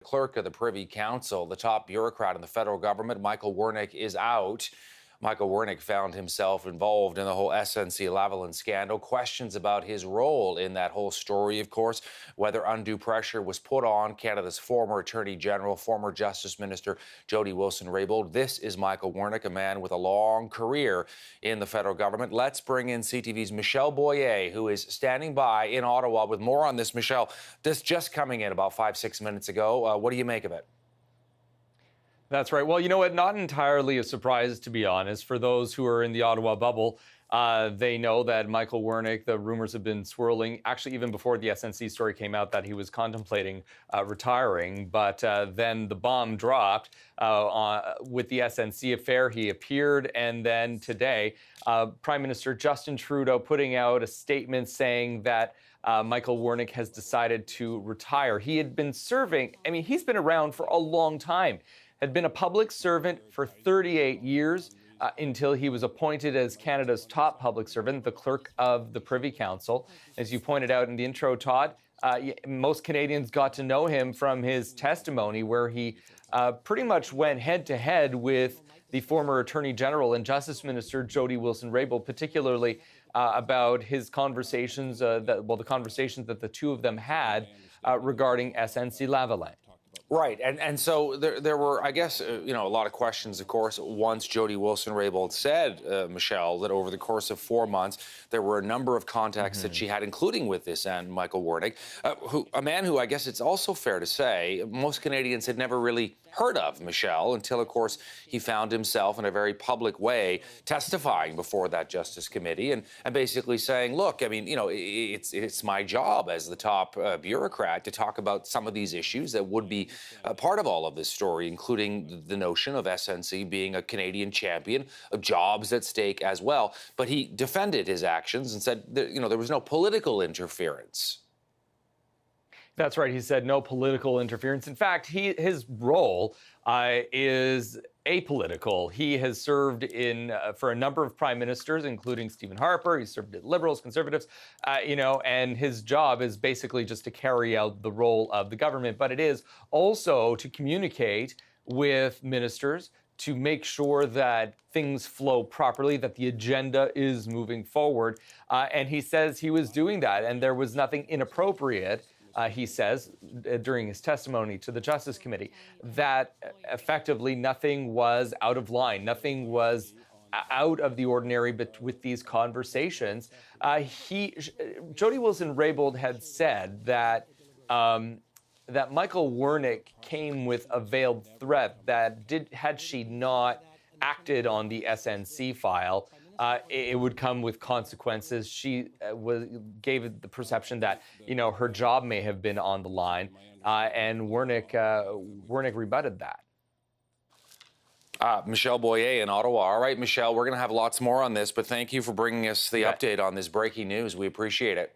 Clerk of the Privy Council, the top bureaucrat in the federal government, Michael Wernick, is out. Michael Wernick found himself involved in the whole SNC-Lavalin scandal. Questions about his role in that whole story, of course, whether undue pressure was put on Canada's former Attorney General, former Justice Minister Jody Wilson-Raybould. This is Michael Wernick, a man with a long career in the federal government. Let's bring in CTV's Michel, who is standing by in Ottawa with more on this. Michel, this just coming in about 5-6 minutes ago. What do you make of it? That's right. Well, you know what? Not entirely a surprise, to be honest. For those who are in the Ottawa bubble, they know that Michael Wernick, the rumors have been swirling, actually even before the SNC story came out, that he was contemplating retiring. But then the bomb dropped with the SNC affair. He appeared. And then today, Prime Minister Justin Trudeau putting out a statement saying that Michael Wernick has decided to retire. He had been serving, he's been around for a long time. Had been a public servant for 38 years until he was appointed as Canada's top public servant, the Clerk of the Privy Council. As you pointed out in the intro, Todd, most Canadians got to know him from his testimony, where he pretty much went head-to-head with the former Attorney General and Justice Minister Jody Wilson-Raybould, particularly about his conversations, the conversations that the two of them had regarding SNC-Lavalin. Right. And so there were, I guess, a lot of questions, of course, once Jody Wilson-Raybould said, Michel, that over the course of 4 months, there were a number of contacts that she had, including with this and Michael Wernick, a man who I guess it's also fair to say most Canadians had never really heard of, Michel, until, of course, he found himself in a very public way testifying before that Justice Committee and basically saying, look, it's my job as the top bureaucrat to talk about some of these issues that would be part of all of this story, including the notion of SNC being a Canadian champion, of jobs at stake as well. But he defended his actions and said, there was no political interference. That's right. He said no political interference. In fact, his role is apolitical. He has served for a number of prime ministers, including Stephen Harper. He's served at Liberals, Conservatives, and his job is basically just to carry out the role of the government. But it is also to communicate with ministers, to make sure that things flow properly, that the agenda is moving forward. And he says he was doing that, and there was nothing inappropriate. He says during his testimony to the Justice Committee that effectively nothing was out of line, nothing was out of the ordinary with these conversations. Jody Wilson-Raybould had said that that Michael Wernick came with a veiled threat that had she not acted on the SNC file, it would come with consequences. She gave it the perception that, her job may have been on the line, and Wernick rebutted that. Michel Boyer in Ottawa. All right, Michel, we're going to have lots more on this, but thank you for bringing us the update on this breaking news. We appreciate it.